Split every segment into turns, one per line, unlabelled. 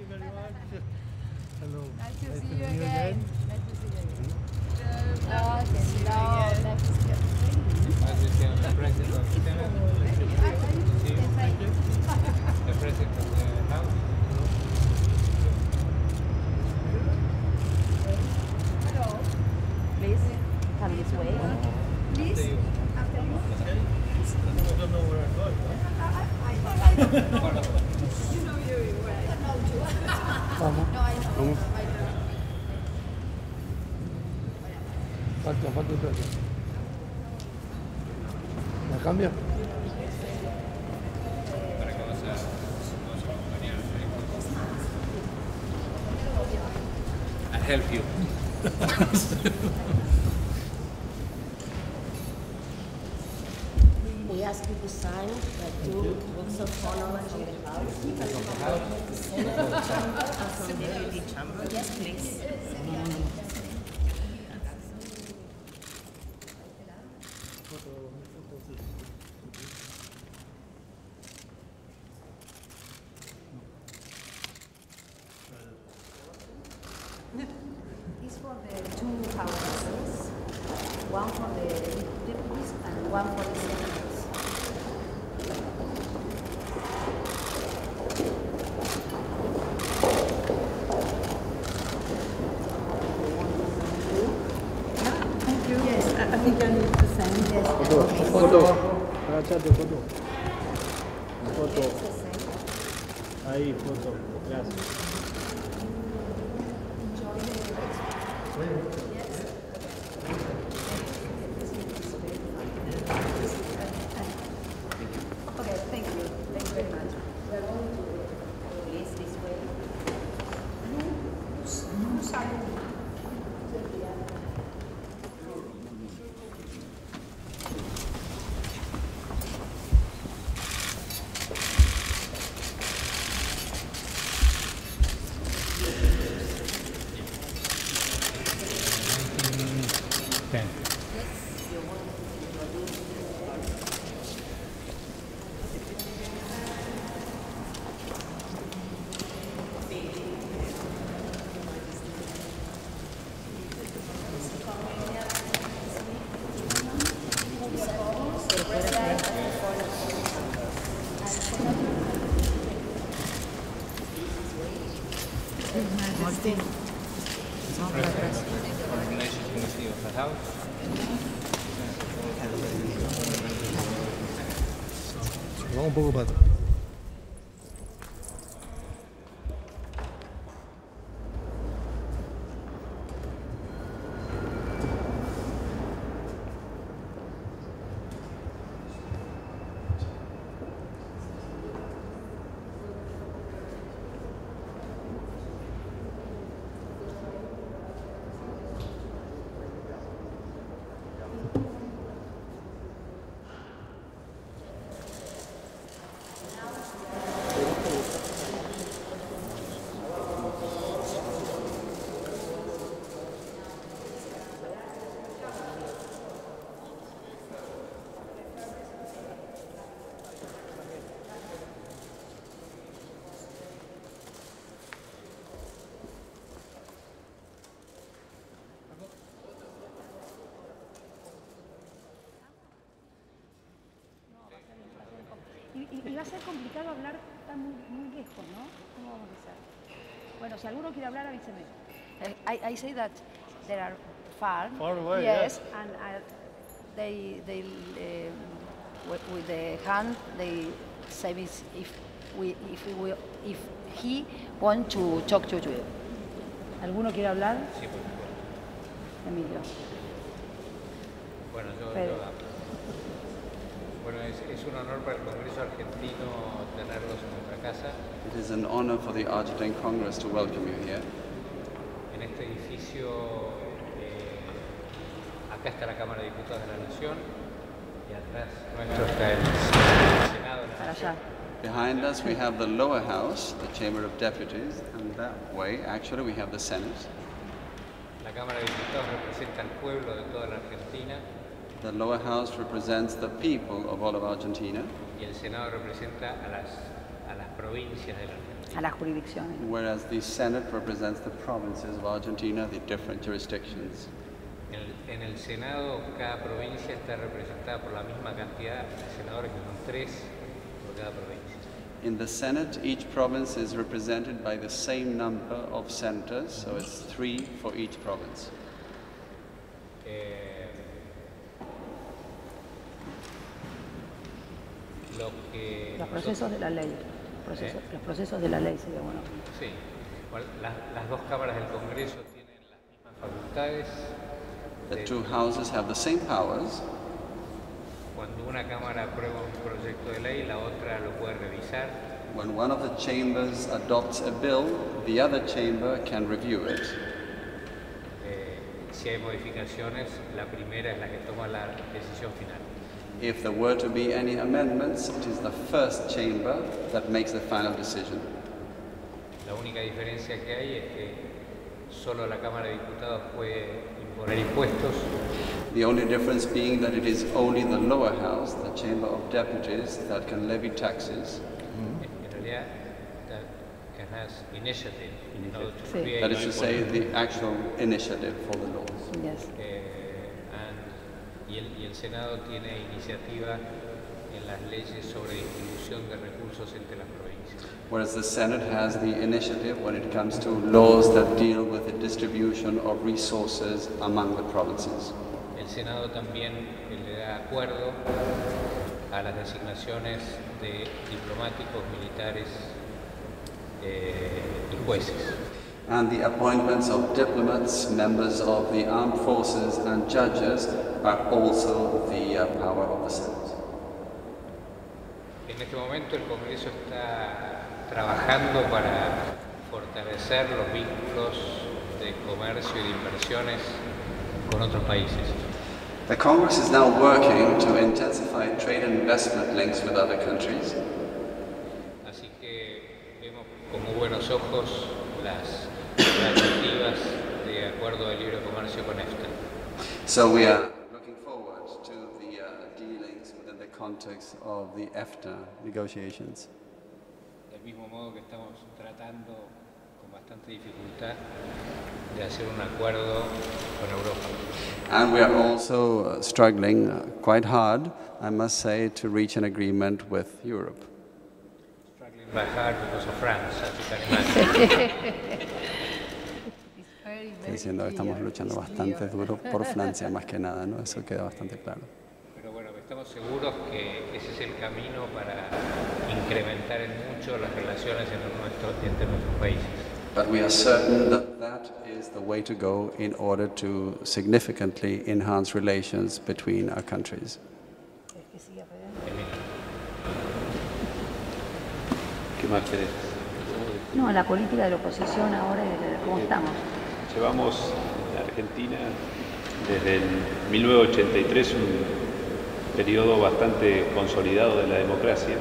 Hello.
Nice to see you again. Nice to see you again.
Nice to see you again.
The president of the Senate. The president of the House.
Hello. Please come this way. Please. After you.
I don't know where I'm going.
I know. You know where I know too. No, I know.
Falta un rato. ¿La cambia?
Para que vamos a acompañar. I'll help you.
We ask you to sign the two books of honor from the House, the Senate chamber, and from the Deputy chamber. Yes, please.
It's for the two houses, one for the deputies and one for the senators. Thank you. Yes, I think I need to send. Yes.
Foto. Agachate, foto. Foto. Ahí, foto. Gracias.
Okay, thank you. Thank you very much. We are going to place this way. No salud.
Vamos un poco para atrás.
Y va a ser complicado hablar tan muy lejos, ¿no? ¿Cómo vamos a hacer? Bueno, si alguno quiere hablar, avíseme. I say that there are far
away,
yes, and with the hand they say if he want to talk to you. ¿Alguno quiere hablar?
Sí, por favor.
Emilio.
Bueno, yo hablo. Bueno, es un honor para el Congreso argentino tenerlos en nuestra casa.
It is an honor for the Argentine Congress to welcome you here.
En este edificio, acá está la Cámara de Diputados de la Nación y atrás nuestro está el Senado de la
Para
Nación.
allá.
Behind us we have the lower house, the Chamber of Deputies, and that way actually we have the Senate.
La Cámara de Diputados representa al pueblo de toda la Argentina.
The lower house represents the people of all of Argentina.
Y el Senado representa a las provincias de la Argentina.
a las jurisdicciones.
whereas the Senate represents the provinces of Argentina, the different jurisdictions.
En el Senado, cada provincia está representada por la misma cantidad de senadores, que son 3 por cada provincia.
In the Senate, each province is represented by the same number of senators, so it's 3 for each province.
Los procesos de la ley. Los procesos de la ley sería bueno.
Sí. Las dos cámaras del Congreso tienen las mismas facultades.
The two houses have the same powers.
Cuando una cámara aprueba un proyecto de ley, la otra lo puede revisar.
When one of the chambers adopts a bill, the other chamber can review it.
Si hay modificaciones, la primera es la que toma la decisión final.
If there were to be any amendments, it is the first chamber that makes the final decision.
La única diferencia que hay es que solo la Cámara de Diputados puede imponer impuestos.
The only difference being that it is only the lower house, the Chamber of Deputies, that can levy taxes.
En realidad, that has initiative.
Sí.
That is to say, the actual initiative for the laws.
Yes.
Y el Senado tiene iniciativa en las leyes sobre distribución de recursos entre las provincias.
Whereas the Senate has the initiative when it comes to laws that deal with the distribution of resources among the provinces.
El Senado también le da acuerdo a las designaciones de diplomáticos, militares y jueces.
And the appointments of diplomats, members of the armed forces and judges are also the power of the Senate.
En este momento el Congreso está trabajando para fortalecer los vínculos de comercio y de inversiones con otros países.
The Congress is now working to intensify trade and investment links with other countries.
Así que vemos con muy buenos ojos las tratativas de acuerdo de libre comercio con EFTA.
So we are looking forward to the dealings within the context of the EFTA negotiations.
Del mismo modo que estamos tratando con bastante dificultad de hacer un acuerdo con Europa.
And we are also struggling quite hard, I must say, to reach an agreement with Europe.
Struggling by hard because of France, as you can imagine.
Estoy diciendo que estamos luchando bastante duro por Francia, más que nada, ¿no? Eso queda bastante claro.
Pero bueno, estamos seguros que ese es el camino para incrementar en mucho las relaciones entre nuestros países.
But we are certain that that is the way to go in order to significantly enhance relations between our countries.
¿Qué más querés?
No, la política de la oposición ahora, ¿cómo estamos?
Llevamos en Argentina desde el 1983 un periodo bastante consolidado de la democracia.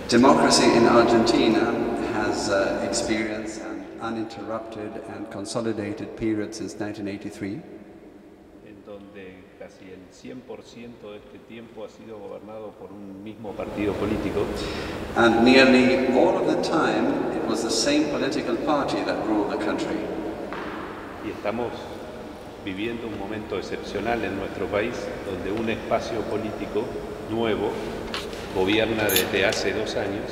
Democracy in Argentina has experienced an uninterrupted and consolidated period since 1983.
En donde casi el 100% de este tiempo ha sido gobernado por un mismo partido político.
And nearly all of the time it was the same political party that ruled the country.
Y estamos viviendo un momento excepcional en nuestro país donde un espacio político nuevo gobierna desde hace 2 años.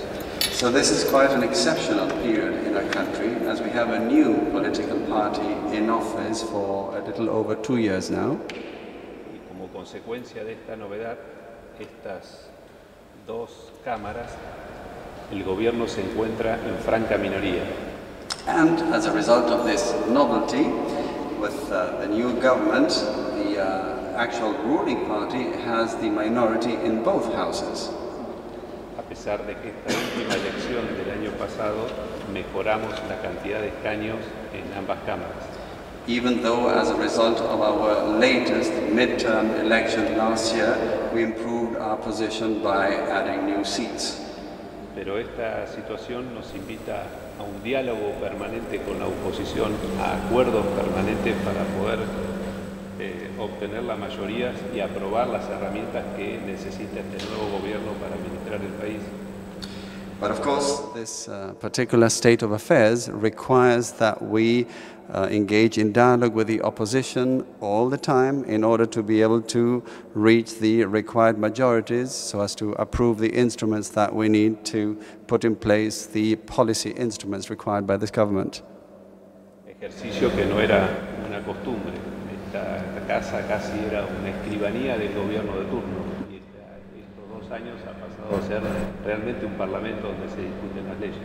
So this is quite an exceptional period in our country as we have a new political party in office for a little over 2 years now.
Y como consecuencia de esta novedad, estas 2 cámaras, el gobierno se encuentra en franca minoría.
And as a result of this novelty, with the new government, the actual ruling party has the minority in both houses.
A pesar de que esta última elección del año pasado mejoramos la cantidad de escaños en ambas cámaras.
Even though as a result of our latest midterm election last year, we improved our position by adding new seats.
Pero esta situación nos invita a un diálogo permanente con la oposición, a acuerdos permanentes para poder obtener las mayorías y aprobar las herramientas que necesita este nuevo gobierno para administrar el país.
But of course, this particular state of affairs requires that we engage in dialogue with the opposition all the time in order to be able to reach the required majorities so as to approve the instruments that we need to put in place the policy instruments required by this government.
Ejercicio que no era una costumbre. Esta casa casi era una escribanía del gobierno de turno. Y estos 2 años ha pasado a ser realmente un parlamento donde se discuten las leyes.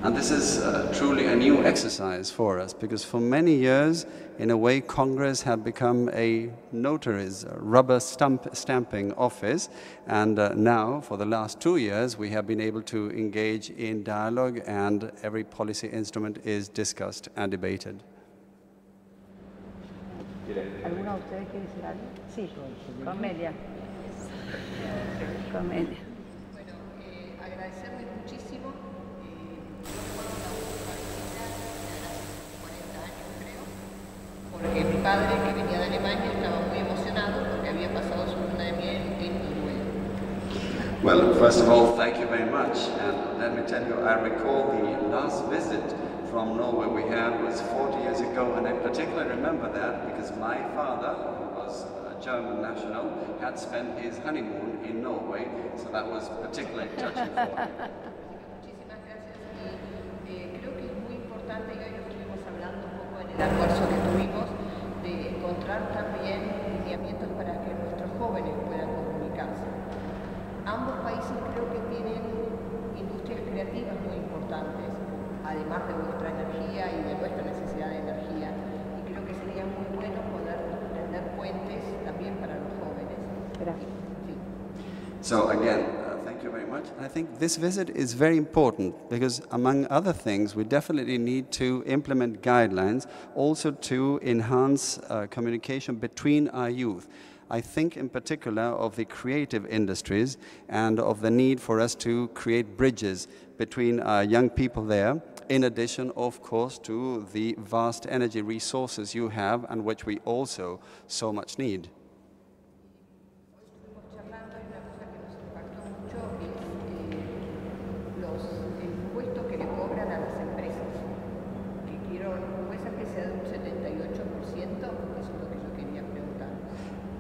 And this is truly a new exercise for us, because for many years, in a way, Congress had become a notary's rubber stamping office, and now, for the last 2 years, we have been able to engage in dialogue, and every policy instrument is discussed and debated.
¿Alguno de ustedes quiere decir algo? Sí, Cornelia. Cornelia.
Bueno, agradecerles muchísimo. Porque mi padre, que venía de Alemania, estaba muy emocionado porque había pasado su luna de miel en Noruega.
Well, first of all, thank you very much. And let me tell you, I recall the last visit from Norway we had was 40 years ago, and I particularly remember that because my father, who was a German national, had spent his honeymoon in Norway, so that was particularly touching for me.
Muchísimas gracias y creo que es muy importante, y hoy lo estuvimos hablando un poco en el almuerzo que tuvimos, de encontrar también lineamientos para que nuestros jóvenes puedan comunicarse. Ambos países creo que tienen industrias creativas muy importantes, además de nuestra energía y de nuestra necesidad de energía, y creo que sería muy bueno poder tender puentes también para los jóvenes.
Gracias.
Sí.
So again, thank you very much. I think this visit is very important because, among other things, we definitely need to implement guidelines also to enhance communication between our youth. I think in particular of the creative industries and of the need for us to create bridges between our young people there, in addition, of course, to the vast energy resources you have and which we also so much need.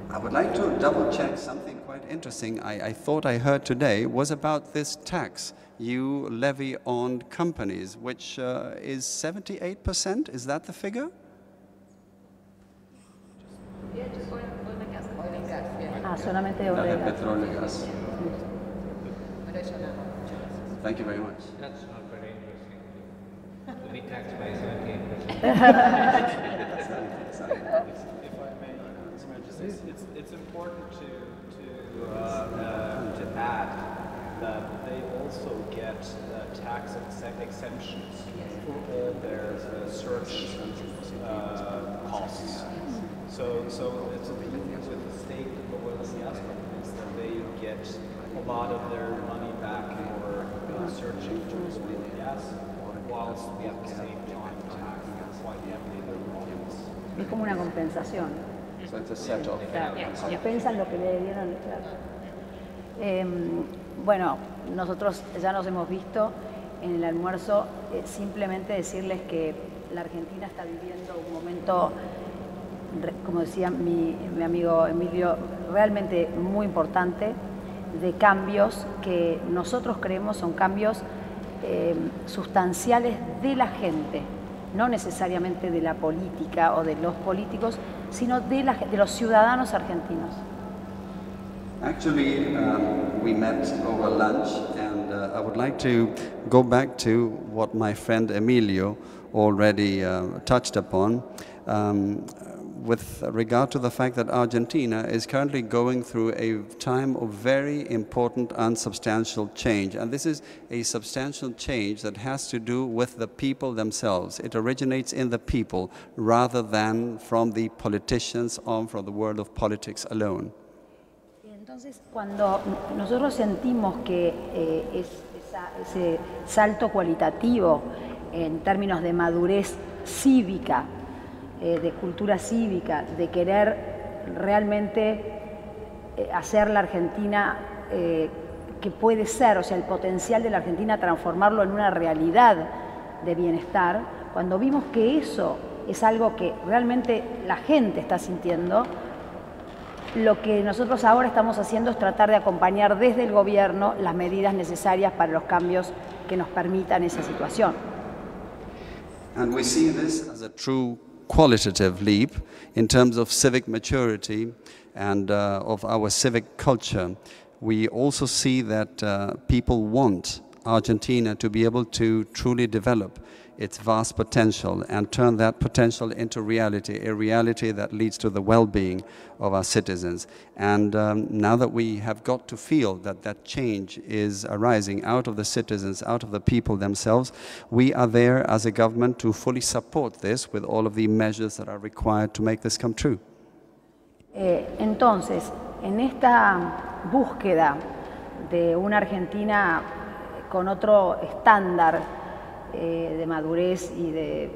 I would like to double check something quite interesting I thought I heard today was about this tax you levy on companies, which is 78%, is that the figure?
Yeah, just oil and gas. Oil and gas, yeah.
Ah, solamente oil and gas.
Petróleo y gas.
Pero eso nada. Muchas gracias.
Thank you very much.
That's not very interesting. To be taxed by 78%.
It's important to add that they also get tax exemptions for all their search costs. So it's a difference with the state oil and gas companies that they get a lot of their money back for searching for oil and gas, whilst at the same time taxing quite heavily their profits.
Es como una compensación.
So it's a set-off.
Compensan lo que le dieron. Bueno, nosotros ya nos hemos visto en el almuerzo, simplemente decirles que la Argentina está viviendo un momento, como decía mi amigo Emilio, realmente muy importante, de cambios que nosotros creemos son cambios sustanciales de la gente, no necesariamente de la política o de los políticos, sino de los ciudadanos argentinos.
Actually, we met over lunch, and I would like to go back to what my friend Emilio already touched upon with regard to the fact that Argentina is currently going through a time of very important and substantial change. And this is a substantial change that has to do with the people themselves. It originates in the people rather than from the politicians or from the world of politics alone.
Entonces, cuando nosotros sentimos que ese salto cualitativo en términos de madurez cívica, de cultura cívica, de querer realmente hacer la Argentina que puede ser, o sea, el potencial de la Argentina transformarlo en una realidad de bienestar, cuando vimos que eso es algo que realmente la gente está sintiendo, lo que nosotros ahora estamos haciendo es tratar de acompañar desde el gobierno las medidas necesarias para los cambios que nos permitan esa situación.
And we see this as a true qualitative leap in terms of civic maturity and of our civic culture. We also see that people want Argentina to be able to truly develop its vast potential and turn that potential into reality, a reality that leads to the well-being of our citizens. And now that we have got to feel that that change is arising out of the citizens, out of the people themselves, we are there as a government to fully support this with all of the measures that are required to make this come true.
Entonces, en esta búsqueda de una Argentina con otro estándar de madurez y de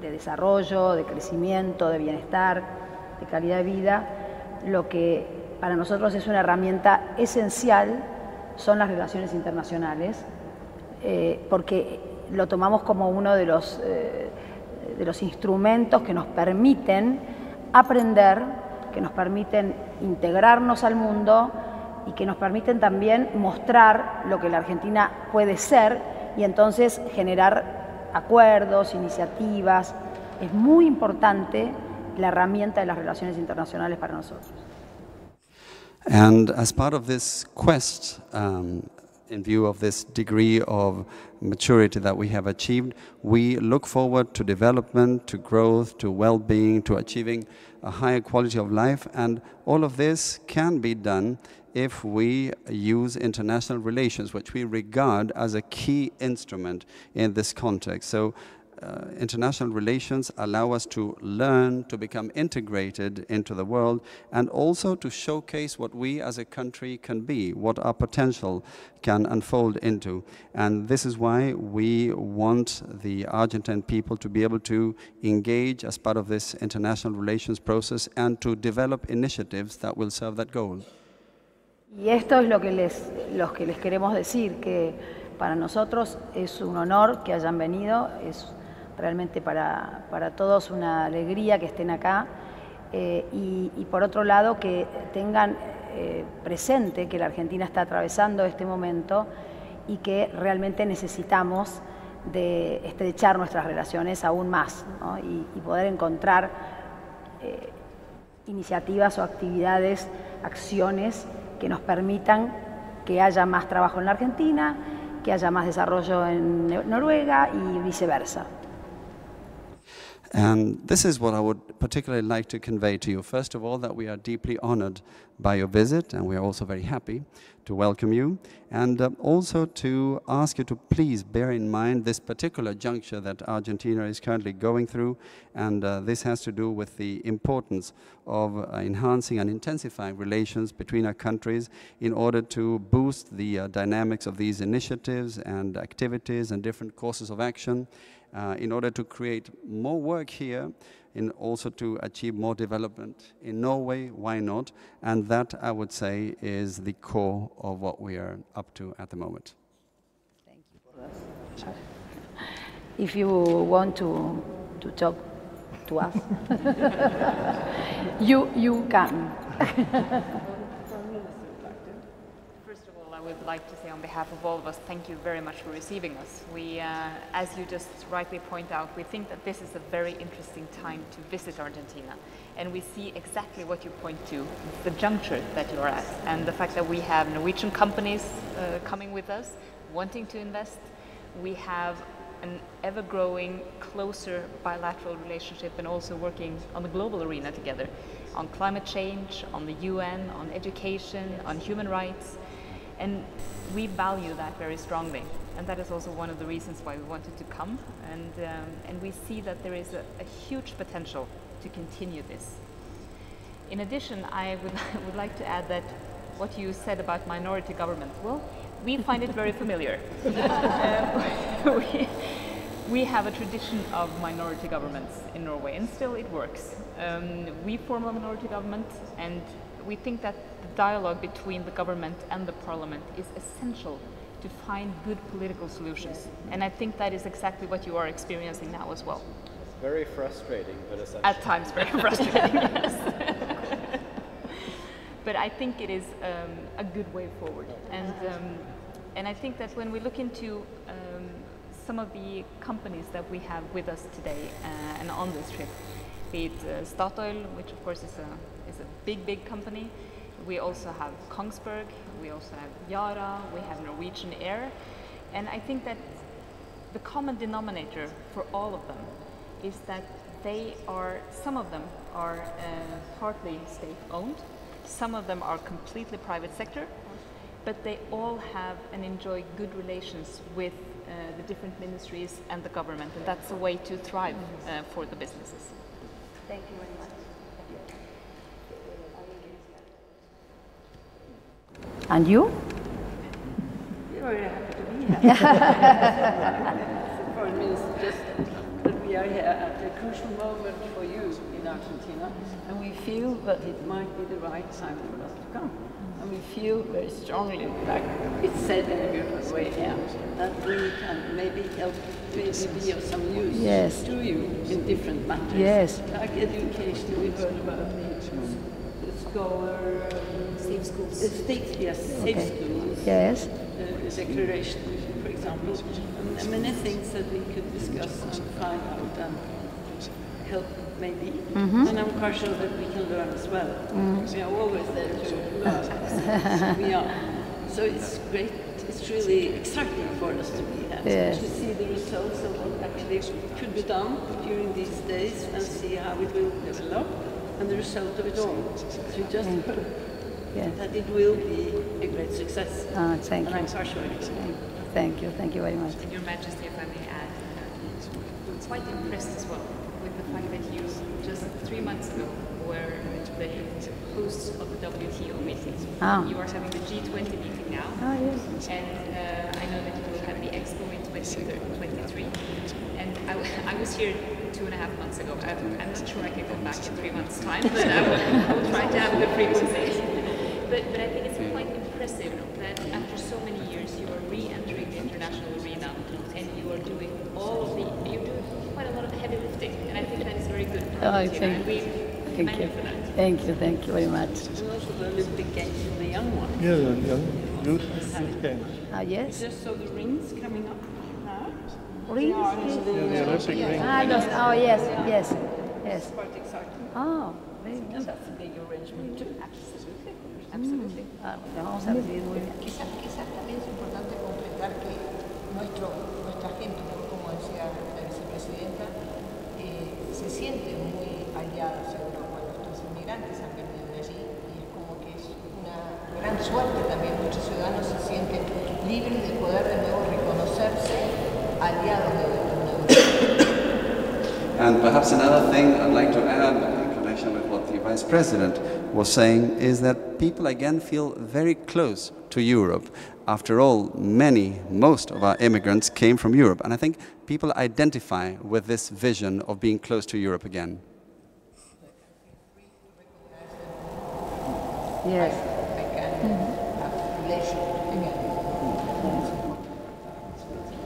desarrollo, de crecimiento, de bienestar, de calidad de vida, lo que para nosotros es una herramienta esencial son las relaciones internacionales, porque lo tomamos como uno de los instrumentos que nos permiten aprender, que nos permiten integrarnos al mundo y que nos permiten también mostrar lo que la Argentina puede ser y entonces generar acuerdos, iniciativas. Es muy importante la herramienta de las relaciones internacionales para nosotros.
And as part of this quest, in view of this degree of maturity that we have achieved, we look forward to development, to growth, to well-being, to achieving a higher quality of life, and all of this can be done if we use international relations, which we regard as a key instrument in this context. So international relations allow us to learn, to become integrated into the world, and also to showcase what we as a country can be, what our potential can unfold into. And this is why we want the Argentine people to be able to engage as part of this international relations process and to develop initiatives that will serve that goal.
Y esto es lo que les queremos decir, que para nosotros es un honor que hayan venido, es realmente para todos una alegría que estén acá y por otro lado que tengan presente que la Argentina está atravesando este momento y que realmente necesitamos de estrechar nuestras relaciones aún más, ¿no? y poder encontrar iniciativas o actividades, acciones que nos permitan que haya más trabajo en la Argentina, que haya más desarrollo en Noruega y viceversa.
And this is what I would particularly like to convey to you. First of all, that we are deeply honored by your visit, and we are also very happy to welcome you, and also to ask you to please bear in mind this particular juncture that Argentina is currently going through, and this has to do with the importance of enhancing and intensifying relations between our countries in order to boost the dynamics of these initiatives and activities and different courses of action, in order to create more work here, and also to achieve more development in Norway. Why not? And that, I would say, is the core of what we are up to at the moment.
Thank you for that. If you want to talk to us, you can.
I would like to say on behalf of all of us, thank you very much for receiving us. We, as you just rightly point out, we think that this is a very interesting time to visit Argentina. And we see exactly what you point to, the juncture that you are at, and the fact that we have Norwegian companies coming with us, wanting to invest. We have an ever-growing, closer bilateral relationship and also working on the global arena together, on climate change, on the UN, on education, on human rights. And we value that very strongly, and that is also one of the reasons why we wanted to come. And we see that there is a huge potential to continue this. In addition, I would like to add that what you said about minority government, well, we find it very familiar. We have a tradition of minority governments in Norway, and still it works. We form a minority government, and we think that the dialogue between the government and the parliament is essential to find good political solutions. And I think that is exactly what you are experiencing now as well.
Very frustrating, but essential.
At times very frustrating, yes. But I think it is a good way forward. And I think that when we look into some of the companies that we have with us today and on this trip, be it Statoil, which of course is a big company. We also have Kongsberg, we also have Yara, we have Norwegian Air. And I think that the common denominator for all of them is that some of them are partly state-owned, some of them are completely private sector, but they all have and enjoy good relations with the different ministries and the government, and that's a way to thrive for the businesses.
Thank you very much. And you?
We're very happy to be here. Foreign Minister just that we are here at a crucial moment for you in Argentina, and we feel that it might be the right time for us to come. And we feel very strongly, like it's said in a beautiful way here, that we can maybe help, maybe be of some use to you in different matters.
Yes.
Like education, we heard about the scholar,
safe schools.
Safe schools.
Yes.
Declaration, for example, and many things that we could discuss and find out and help maybe. And I'm quite sure that we can learn as well. We are always there to learn. We are. So it's great. It's really exciting for us to be here. To see the results of what actually could be done during these days and see how it will develop and the result of it all. So just hope that it will be a great success.
Thank you.
And I'm quite sure it will.
Thank you very much.
Your Majesty, if I may add, I'm quite impressed as well with the fact that you just 3 months ago were the host of the WTO meeting. You are having the G20 meeting now. And I know that you will have the Expo in 2023. And I was here 2.5 months ago. I'm not sure I can go back in 3 months' time, but I will try to have a good frequency. But I think it's quite impressive that after so many years you are re-entering the international arena and you are doing you're doing quite a lot of heavy lifting, and I think that is very good for Argentina, and we commend you for that.
Thank you very much.
And also the Olympic Games for the young ones.
Yeah, the young youth games.
Yes.
Just so the rings coming up now.
Rings?
The Olympic rings.
Yes.
Quite exciting.
Very good.
That's a big arrangement too.
Absolutely.
Vamos a recibir muy bien.
Quizás también es importante completar que nuestra gente, como decía la vicepresidenta, se siente muy aliados a Europa. Nuestros inmigrantes han venido de allí y es como que es una gran suerte también. Muchos ciudadanos se sienten libres de poder de nuevo reconocerse aliados de la Unión Europea.
And perhaps another thing I'd like to add in connection with what the Vice President was saying is that people again feel very close to Europe. After all, most of our immigrants came from Europe, and I think people identify with this vision of being close to Europe again.
Yes.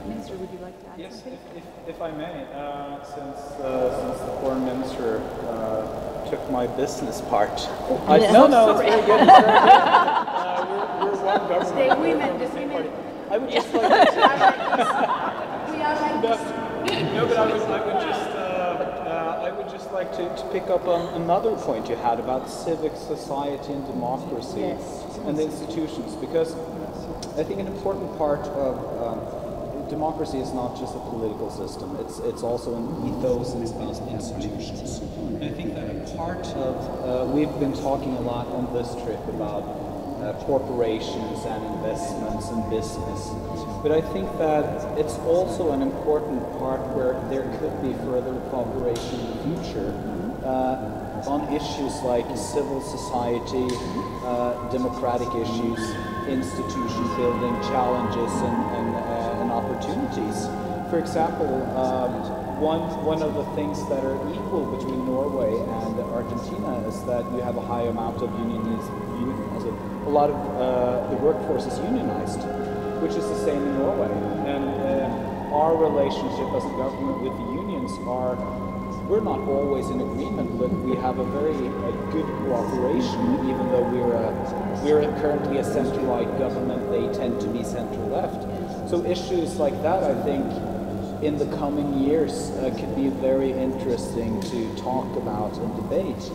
Minister, would you like to add something?
If I may, since the Foreign Minister took my business part. No, it's very good. We're one government.
Stay women, just women.
I would just like to... No, but I would just like to pick up on another point you had about civic society and democracy and the institutions, because I think an important part of democracy is not just a political system, it's also an ethos and institutions. And I think that a part of, we've been talking a lot on this trip about corporations and investments and business, but I think that it's also an important part where there could be further cooperation in the future on issues like civil society, democratic issues, institution building challenges and opportunities. For example, one of the things that are equal between Norway and Argentina is that you have a high amount of a lot of the workforce is unionized, which is the same in Norway. And our relationship as a government with the unions we're not always in agreement, but we have a very good cooperation, even though we're currently a center-right government, they tend to be center-left. So issues like that, I think, in the coming years could be very interesting to talk about and debate.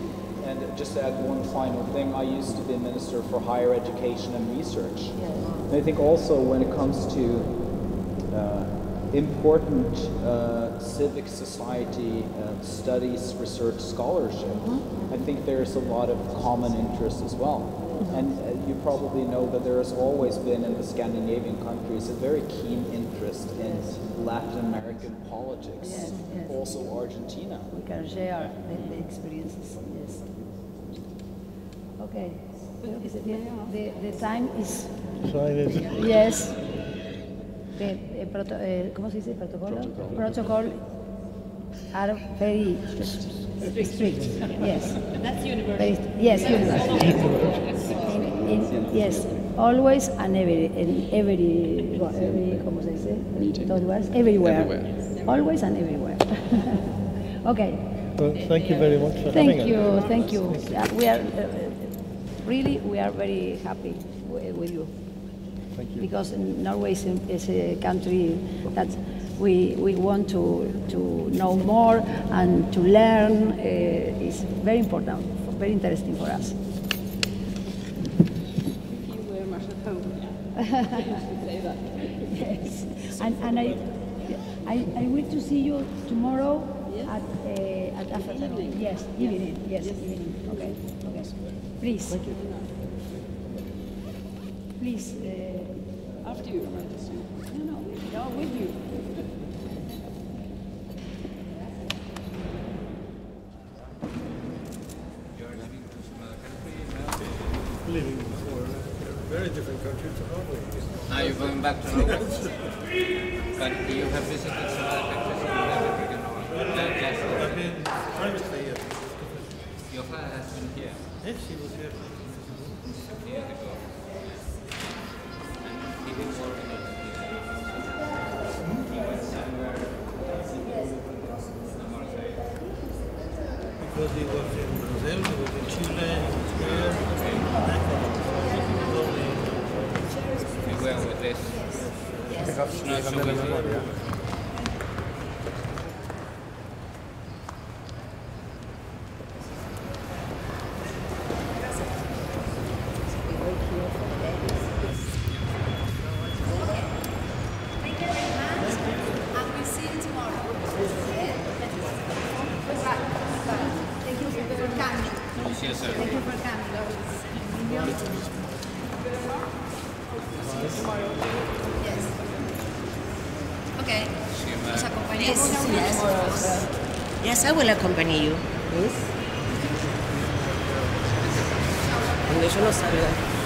And just to add one final thing, I used to be Minister for Higher Education and Research. And I think also when it comes to important civic society studies, research, scholarship, I think there's a lot of common interest as well. And you probably know that there has always been in the Scandinavian countries a very keen interest in Latin American politics, also Argentina.
We can share the experiences, yes. Okay, the time is... Yes. ¿Cómo se dice? Protocol are very strict. Yes. That's universal. Yes, universal. Yes, always and ¿cómo se dice? Everywhere. Always and everywhere. Okay.
Well, thank you very much for having us.
Thank you. We are we are very happy with you.
Thank you.
Because Norway is a country that we want to know more and to learn. It's very important, very interesting for us.
You were much at home.
Yes, and I wish to see you tomorrow at afternoon. Yes, evening. Yes, evening. Okay. Please.
Thank you.
Please.
After you.
No, with you.
Living for a very different country to Norway.
Now you're going back to Norway. But you have visited some other countries in Africa,
I've been privately, yes.
Your father has been here.
Yes, he was here.
50 years ago. And he did work in Argentina. He went somewhere.
Because he was in Brazil, he was in Chile, he was here.
We were with this.
Yes, I will accompany you. Cuando yo no salga.